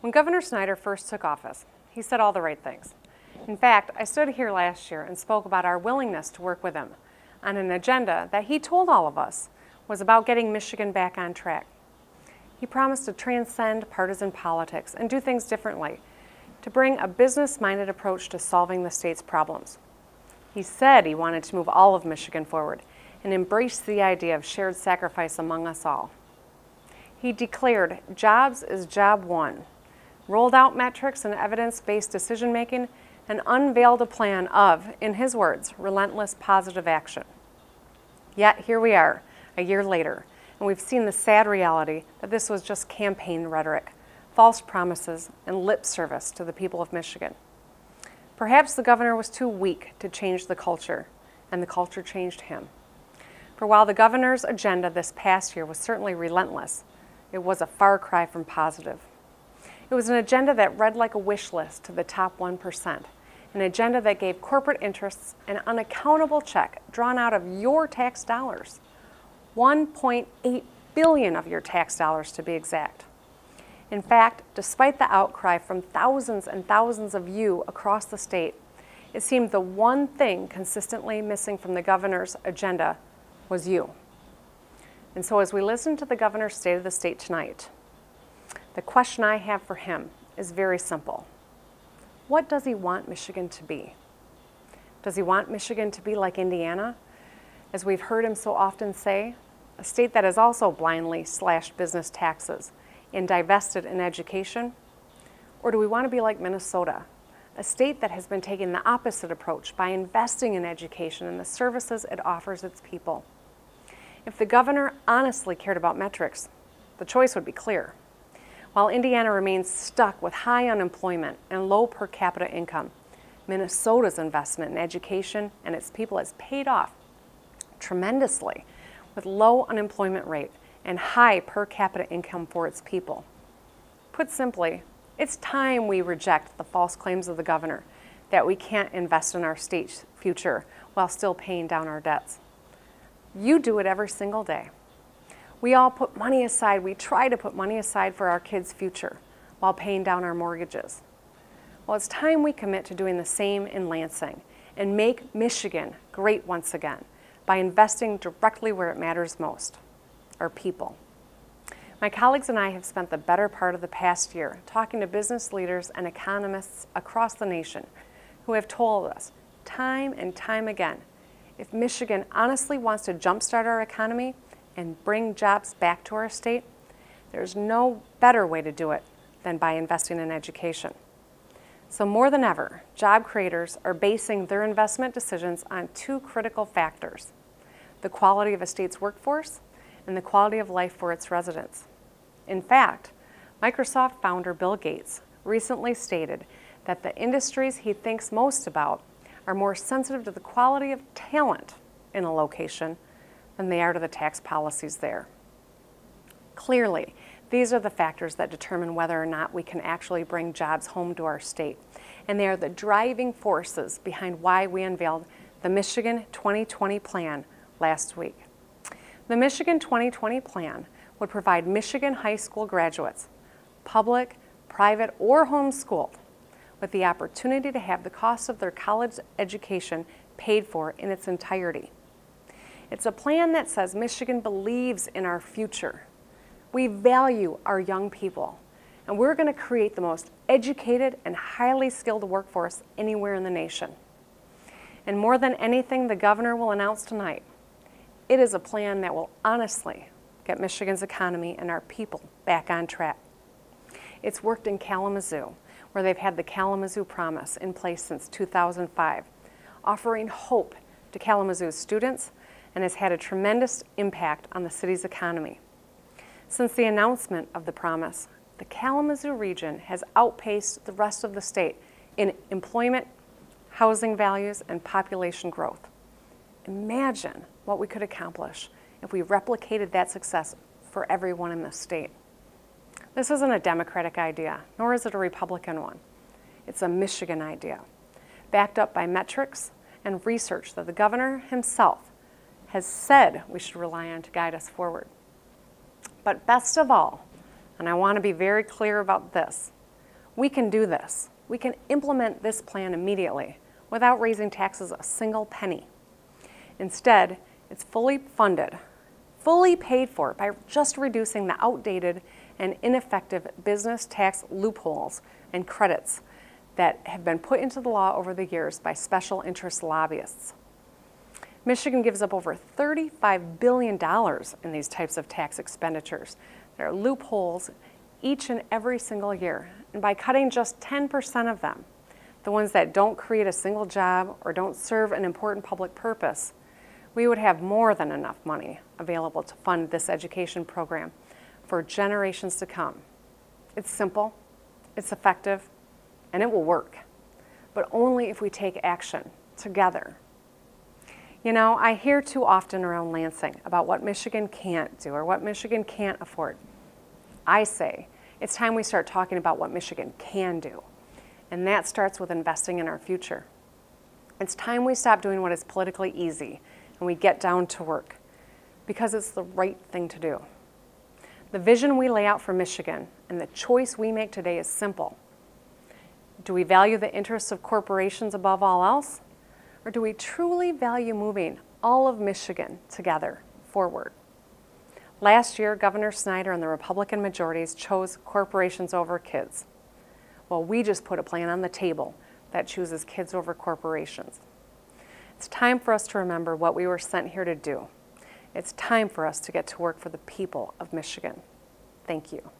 When Governor Snyder first took office, he said all the right things. In fact, I stood here last year and spoke about our willingness to work with him on an agenda that he told all of us was about getting Michigan back on track. He promised to transcend partisan politics and do things differently, to bring a business-minded approach to solving the state's problems. He said he wanted to move all of Michigan forward and embrace the idea of shared sacrifice among us all. He declared jobs is job one, rolled out metrics and evidence-based decision-making, and unveiled a plan of, in his words, relentless positive action. Yet here we are, a year later, and we've seen the sad reality that this was just campaign rhetoric, false promises, and lip service to the people of Michigan. Perhaps the governor was too weak to change the culture, and the culture changed him. For while the governor's agenda this past year was certainly relentless, it was a far cry from positive. It was an agenda that read like a wish list to the top 1%, an agenda that gave corporate interests an unaccountable check drawn out of your tax dollars, $1.8 billion of your tax dollars to be exact. In fact, despite the outcry from thousands and thousands of you across the state, it seemed the one thing consistently missing from the governor's agenda was you. And so as we listen to the governor's State of the State tonight, the question I have for him is very simple. What does he want Michigan to be? Does he want Michigan to be like Indiana, as we've heard him so often say, a state that has also blindly slashed business taxes and divested in education? Or do we want to be like Minnesota, a state that has been taking the opposite approach by investing in education and the services it offers its people? If the governor honestly cared about metrics, the choice would be clear. While Indiana remains stuck with high unemployment and low per capita income, Minnesota's investment in education and its people has paid off tremendously with low unemployment rate and high per capita income for its people. Put simply, it's time we reject the false claims of the governor that we can't invest in our state's future while still paying down our debts. You do it every single day. We all put money aside, we try to put money aside for our kids' future while paying down our mortgages. Well, it's time we commit to doing the same in Lansing and make Michigan great once again by investing directly where it matters most, our people. My colleagues and I have spent the better part of the past year talking to business leaders and economists across the nation who have told us time and time again, if Michigan honestly wants to jumpstart our economy and bring jobs back to our state, there's no better way to do it than by investing in education. So more than ever, job creators are basing their investment decisions on two critical factors: the quality of a state's workforce and the quality of life for its residents. In fact, Microsoft founder Bill Gates recently stated that the industries he thinks most about are more sensitive to the quality of talent in a location than they are to the tax policies there. Clearly, these are the factors that determine whether or not we can actually bring jobs home to our state, and they are the driving forces behind why we unveiled the Michigan 2020 plan last week. The Michigan 2020 plan would provide Michigan high school graduates, public, private, or homeschooled, with the opportunity to have the cost of their college education paid for in its entirety. It's a plan that says Michigan believes in our future. We value our young people, and we're going to create the most educated and highly skilled workforce anywhere in the nation. And more than anything the governor will announce tonight, it is a plan that will honestly get Michigan's economy and our people back on track. It's worked in Kalamazoo, where they've had the Kalamazoo Promise in place since 2005, offering hope to Kalamazoo's students, and has had a tremendous impact on the city's economy. Since the announcement of the promise, the Kalamazoo region has outpaced the rest of the state in employment, housing values, and population growth. Imagine what we could accomplish if we replicated that success for everyone in the state. This isn't a Democratic idea, nor is it a Republican one. It's a Michigan idea, backed up by metrics and research that the governor himself has said we should rely on to guide us forward. But best of all, and I want to be very clear about this, We can do this. We can implement this plan immediately without raising taxes a single penny. Instead, it's fully funded, fully paid for by just reducing the outdated and ineffective business tax loopholes and credits that have been put into the law over the years by special interest lobbyists. Michigan gives up over $35 billion in these types of tax expenditures. There are loopholes each and every single year, and by cutting just 10% of them, the ones that don't create a single job or don't serve an important public purpose, we would have more than enough money available to fund this education program for generations to come. It's simple, it's effective, and it will work, but only if we take action together. You know, I hear too often around Lansing about what Michigan can't do or what Michigan can't afford. I say it's time we start talking about what Michigan can do, and that starts with investing in our future. It's time we stop doing what is politically easy and we get down to work, because it's the right thing to do. The vision we lay out for Michigan and the choice we make today is simple. Do we value the interests of corporations above all else? Or do we truly value moving all of Michigan together forward? Last year, Governor Snyder and the Republican majorities chose corporations over kids. Well, we just put a plan on the table that chooses kids over corporations. It's time for us to remember what we were sent here to do. It's time for us to get to work for the people of Michigan. Thank you.